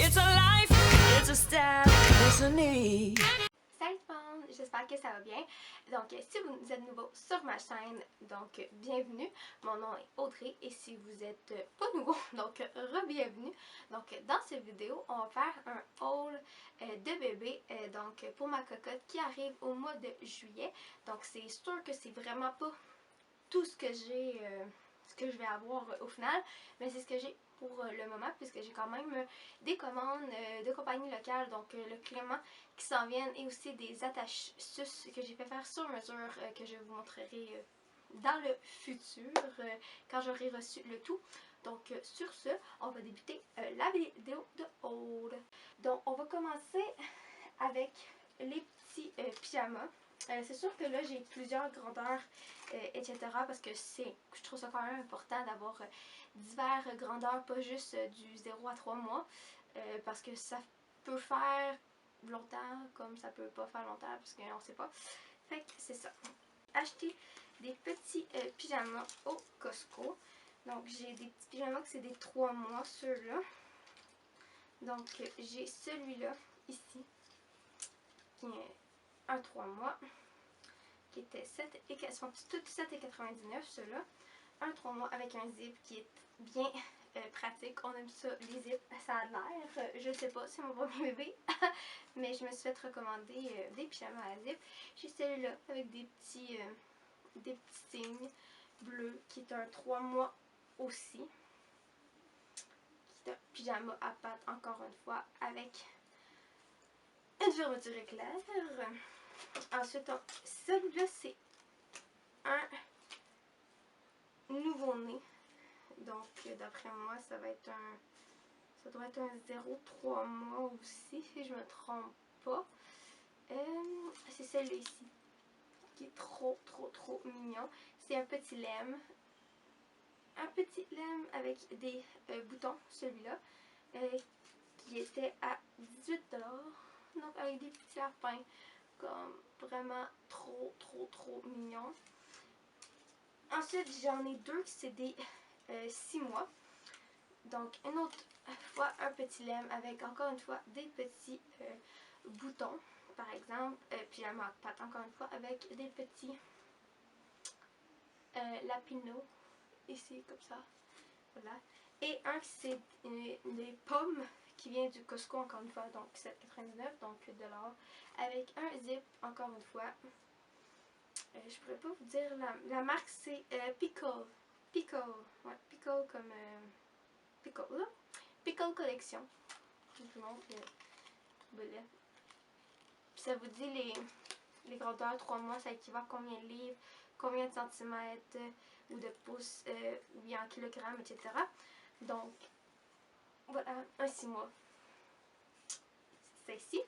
It's a life, it's a style, it's a need. Salut tout le monde, j'espère que ça va bien. Donc si vous êtes nouveau sur ma chaîne, donc bienvenue. Mon nom est Audrey et si vous êtes pas nouveau, donc re-bienvenue. Donc dans cette vidéo, on va faire un haul de bébé donc pour ma cocotte qui arrive au mois de juillet. Donc c'est sûr que c'est vraiment pas tout ce que j'ai, ce que je vais avoir au final, mais c'est ce que j'ai pour le moment puisque j'ai quand même des commandes de compagnies locales, donc le Clément qui s'en viennent et aussi des attaches sus que j'ai fait faire sur mesure que je vous montrerai dans le futur quand j'aurai reçu le tout. Donc sur ce, on va débuter la vidéo de haul. Donc on va commencer avec les petits pyjamas. C'est sûr que là j'ai plusieurs grandeurs etc. parce que je trouve ça quand même important d'avoir diverses grandeurs, pas juste du 0 à 3 mois parce que ça peut faire longtemps comme ça peut pas faire longtemps parce qu'on sait pas. Fait que c'est ça. Acheter des petits pyjamas au Costco. Donc j'ai des petits pyjamas que c'est des 3 mois ceux-là. Donc j'ai celui-là ici qui est un 3 mois qui était 7 et sont toutes 7,99 ceux-là. Un 3 mois avec un zip qui est bien pratique. On aime ça, les zips, ça a l'air. Je sais pas, c'est mon premier bébé. Mais je me suis fait recommander des pyjamas à zip. J'ai celui-là avec des petits signes bleus qui est un 3 mois aussi. Qui est un pyjama à pattes encore une fois avec une fermeture éclair. Ensuite, celui-là c'est un nouveau-né. Donc, d'après moi, ça doit être un 0,3 mois aussi, si je me trompe pas. C'est celui-là ici, qui est trop mignon. C'est un petit lemme. Un petit lemme avec des boutons, celui-là, qui était à 18$. Donc, avec des petits lapins, comme vraiment trop mignon. Ensuite, j'en ai deux qui c'est des 6 mois. Donc, une autre fois, un petit lemme avec encore une fois des petits boutons, par exemple. Pyjama à pattes, encore une fois, avec des petits lapino, ici, comme ça. Voilà. Et un qui c'est des pommes qui vient du Costco, encore une fois, donc 7,99$, donc $, avec un zip, encore une fois. Je pourrais pas vous dire la marque, c'est Pickle. Pickle, ouais, Pickle comme Pickle, là. Pickle Collection. Je vous montre le bolet. Ça vous dit les grandeurs 3 mois, ça équivaut à combien de livres, combien de centimètres ou de pouces ou bien en kilogrammes, etc. Donc, voilà, un 6 mois. C'est ça ici.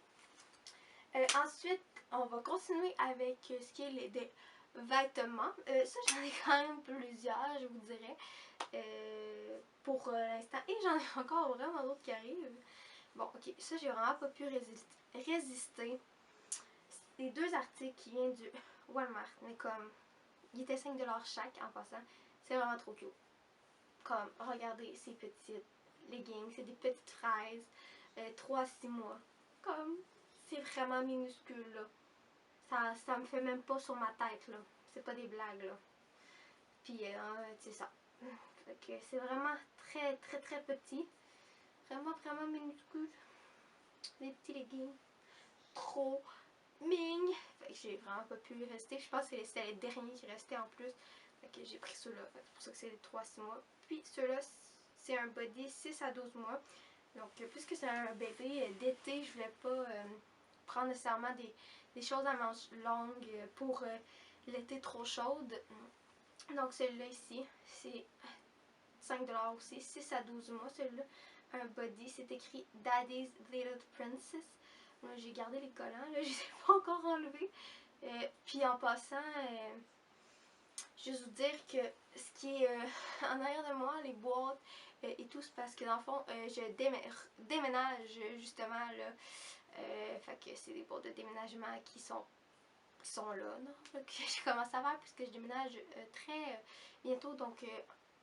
Ensuite, on va continuer avec ce qui est des vêtements. Ça, j'en ai quand même plusieurs, je vous dirais, pour l'instant. Et j'en ai encore vraiment d'autres qui arrivent. Bon, ok, ça, j'ai vraiment pas pu résister. Les deux articles qui viennent du Walmart, mais comme, ils étaient 5$ chaque en passant. C'est vraiment trop cute. Comme, regardez ces petites leggings, c'est des petites fraises, 3 à 6 mois. Comme, c'est vraiment minuscule, là. Ça me fait même pas sur ma tête, là. C'est pas des blagues, là. Puis, c'est ça. Fait que c'est vraiment très petit. Vraiment minuscule. Des petits leggings. Trop mignon. Fait que j'ai vraiment pas pu rester. Je pense que c'était les derniers qui restaient en plus. Fait que j'ai pris ceux-là. C'est pour ça que c'est les 3-6 mois. Puis ceux-là, c'est un body 6 à 12 mois. Donc, puisque c'est un bébé d'été, je voulais pas prendre nécessairement des choses à manches longues pour l'été trop chaude. Donc, celui-là ici, c'est 5$ aussi, 6 à 12 mois. Celui-là, un body, c'est écrit Daddy's Little Princess. Moi, j'ai gardé les collants, là, je les ai pas encore enlevés. Puis en passant, juste vous dire que ce qui est en arrière de moi, les boîtes et tout, c'est parce que dans le fond, je déménage justement là. Fait que c'est des boîtes de déménagement qui sont là, non? Que je commence à faire puisque je déménage très bientôt. Donc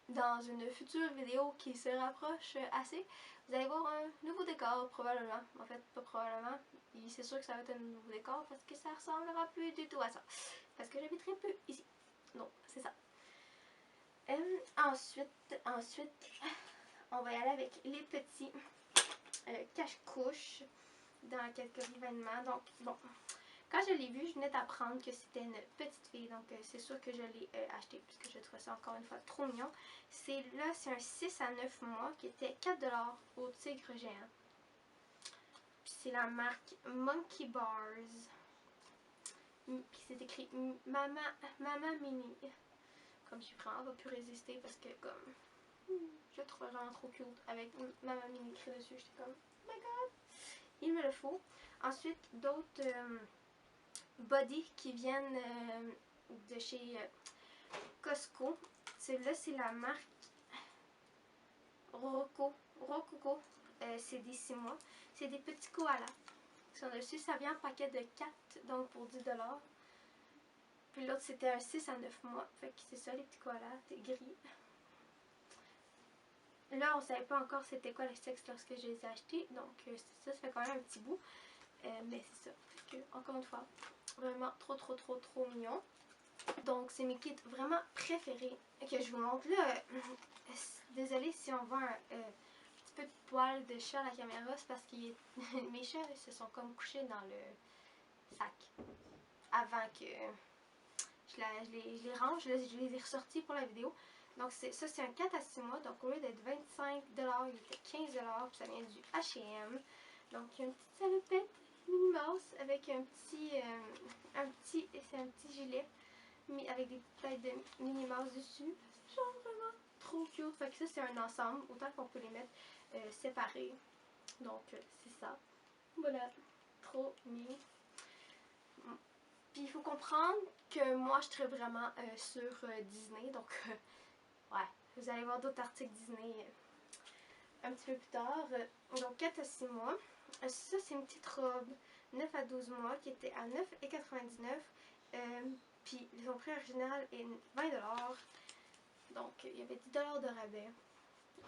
dans une future vidéo qui se rapproche assez, vous allez voir un nouveau décor probablement. En fait, pas probablement. C'est sûr que ça va être un nouveau décor parce que ça ressemblera plus du tout à ça. Parce que j'habiterai plus ici. Donc, c'est ça. Ensuite, on va y aller avec les petits cache-couches dans la catégorie vêtements. Donc, bon, quand je l'ai vu, je venais d'apprendre que c'était une petite fille. Donc, c'est sûr que je l'ai acheté puisque je trouve ça encore une fois trop mignon. C'est un 6 à 9 mois qui était 4$ au Tigre Géant. Puis c'est la marque Monkey Bars. Puis c'est écrit Mama Mini. Comme je suis vraiment pas pu résister parce que comme je le trouve vraiment trop cute avec Mama Mini écrit dessus. J'étais comme oh my god, il me le faut. Ensuite d'autres body qui viennent de chez Costco. Celui-là c'est la marque Rococo. C'est des 6 mois. C'est des petits koalas. Sur dessus, ça vient en paquet de 4, donc pour 10$. Puis l'autre, c'était un 6 à 9 mois. Fait que c'est ça, les petits koalas. C'est gris. Là, on savait pas encore c'était quoi le sexe lorsque je les ai achetés. Donc, c'est ça. Ça fait quand même un petit bout. Mais c'est ça. Fait que, encore une fois, vraiment trop mignon. Donc, c'est mes kits vraiment préférés que je vous montre. Là, désolée si on voit un petit peu de poil de chat à la caméra. C'est parce que mes chats se sont comme couchés dans le sac. Avant que je les range. Je les ai ressortis pour la vidéo. Donc, ça, c'est un 4 à 6 mois. Donc, au lieu d'être 25$, il était 15$. Puis ça vient du H&M. Donc, il y a une petite salopette Minnie Mouse avec un petit gilet avec des têtes de Minnie Mouse dessus. C'est genre vraiment trop cute. Fait que ça, c'est un ensemble. Autant qu'on peut les mettre séparés. Donc, c'est ça. Voilà. Trop mignon. Puis, il faut comprendre que moi, je serais vraiment sur Disney. Donc, ouais. Vous allez voir d'autres articles Disney un petit peu plus tard. Donc 4 à 6 mois. Ça, c'est une petite robe 9 à 12 mois qui était à 9,99$. Puis son prix original est 20$. Donc il y avait 10$ de rabais.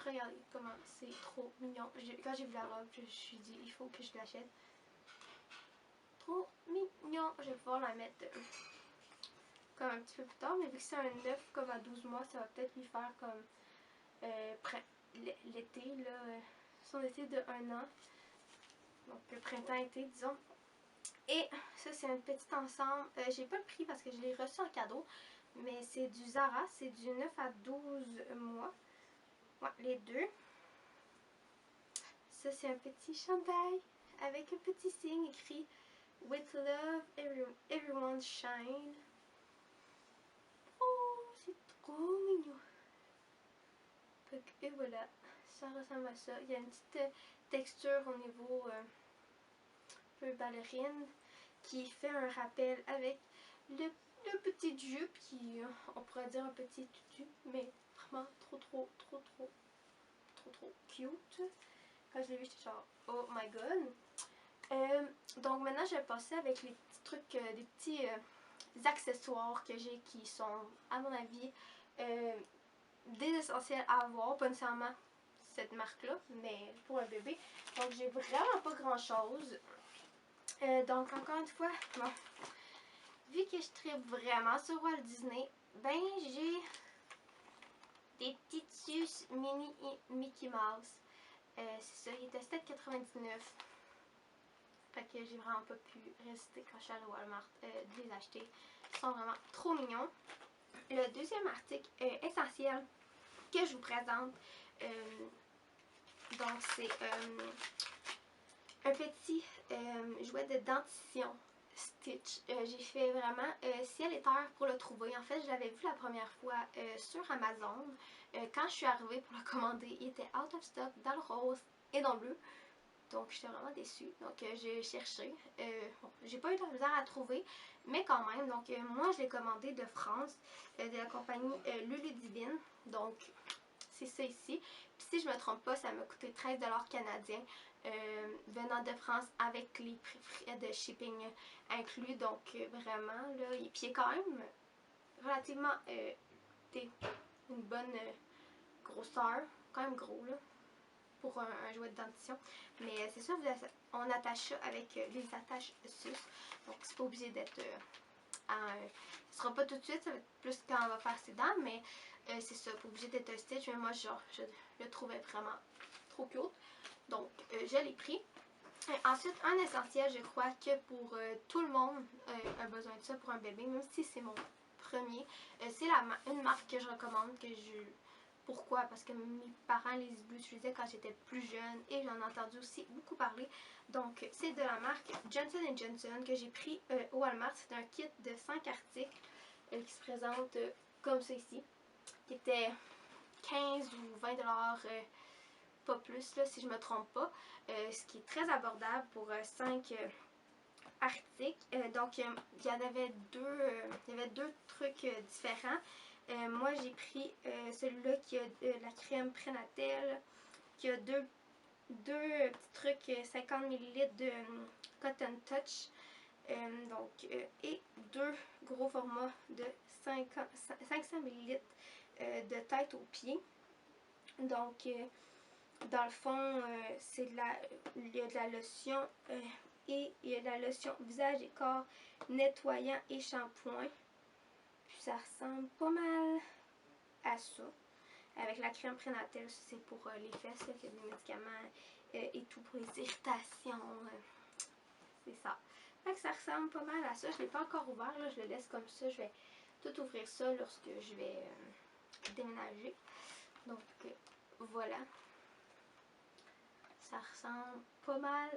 Regardez comment c'est trop mignon. Quand j'ai vu la robe, je me suis dit il faut que je l'achète. Trop mignon. Je vais pouvoir la mettre comme un petit peu plus tard. Mais vu que c'est un 9 comme à 12 mois, ça va peut-être lui faire comme l'été, là, son été de 1 an. Donc printemps-été, disons. Et ça, c'est un petit ensemble. J'ai pas le prix parce que je l'ai reçu en cadeau. Mais c'est du Zara. C'est du 9 à 12 mois. Ouais, les deux. Ça, c'est un petit chandail avec un petit signe écrit With love, everyone shine. Oh, c'est trop mignon. Et voilà, ça ressemble à ça. Il y a une petite texture au niveau un peu ballerine qui fait un rappel avec le petit jupe qui, on pourrait dire un petit tutu, mais vraiment trop cute. Quand je l'ai vu, j'étais genre oh my god. Donc maintenant, je vais passer avec les petits trucs, des petits accessoires que j'ai qui sont, à mon avis, des essentiels à avoir, pas nécessairement cette marque-là, mais pour un bébé. Donc, j'ai vraiment pas grand-chose. Donc, encore une fois, bon, vu que je tripe vraiment sur Walt Disney, ben, j'ai des petites suces mini Mickey Mouse. C'est ça, il était 7,99$. Fait que j'ai vraiment pas pu résister quand je suis allée au Walmart de les acheter. Ils sont vraiment trop mignons. Le deuxième article essentiel que je vous présente, donc c'est un petit jouet de dentition Stitch. J'ai fait vraiment ciel et terre pour le trouver. En fait, je l'avais vu la première fois sur Amazon. Quand je suis arrivée pour le commander, il était out of stock dans le rose et dans le bleu. Donc, j'étais vraiment déçue. Donc, j'ai cherché. Bon, j'ai pas eu de la misère à trouver, mais quand même. Donc, moi, je l'ai commandé de France, de la compagnie Lulu Divine. Donc, c'est ça ici. Puis, si je me trompe pas, ça m'a coûté 13$ canadiens venant de France avec les frais de shipping inclus. Donc, vraiment, là. Et puis, il est quand même relativement une bonne grosseur, quand même gros là, pour un jouet de dentition. Mais c'est ça, on attache ça avec les attaches sus. Donc c'est pas obligé d'être... ce sera pas tout de suite, ça va être plus quand on va faire ses dents, mais c'est ça, pas obligé d'être un stitch. Mais moi, genre, je le trouvais vraiment trop cute. Donc je l'ai pris. Ensuite, un essentiel, je crois que pour tout le monde a besoin de ça pour un bébé, même si c'est mon premier. C'est une marque que je recommande, Pourquoi? Parce que mes parents les utilisaient quand j'étais plus jeune et j'en ai entendu aussi beaucoup parler. Donc, c'est de la marque Johnson & Johnson que j'ai pris au Walmart. C'est un kit de 5 articles qui se présente comme ceci, qui était 15 ou 20 $, pas plus là, si je me trompe pas. Ce qui est très abordable pour 5 articles. Donc, il y avait deux trucs différents. Moi, j'ai pris celui-là qui a la crème prénatale, qui a deux petits trucs, 50 ml de Cotton Touch, et deux gros formats de 500 ml de tête aux pieds. Donc, dans le fond, il y a de la lotion et il y a de la lotion visage et corps nettoyant et shampoing. Puis ça ressemble pas mal à ça. Avec la crème prénatale, c'est pour les fesses, là, qu'il y a des médicaments et tout pour les irritations. C'est ça. Fait que ça ressemble pas mal à ça. Je l'ai pas encore ouvert, là, je le laisse comme ça. Je vais tout ouvrir ça lorsque je vais déménager. Donc voilà. Ça ressemble pas mal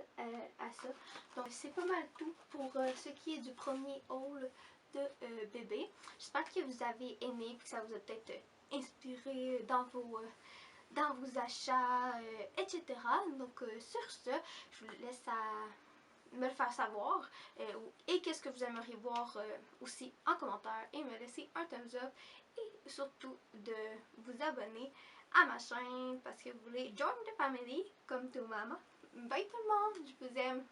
à ça. Donc c'est pas mal tout pour ce qui est du premier haul de bébé. J'espère que vous avez aimé et que ça vous a peut-être inspiré dans vos achats, etc. Donc sur ce, je vous laisse me le faire savoir et qu'est-ce que vous aimeriez voir aussi en commentaire et me laisser un thumbs up et surtout de vous abonner à ma chaîne parce que vous voulez join the family comme tout maman. Bye tout le monde, je vous aime.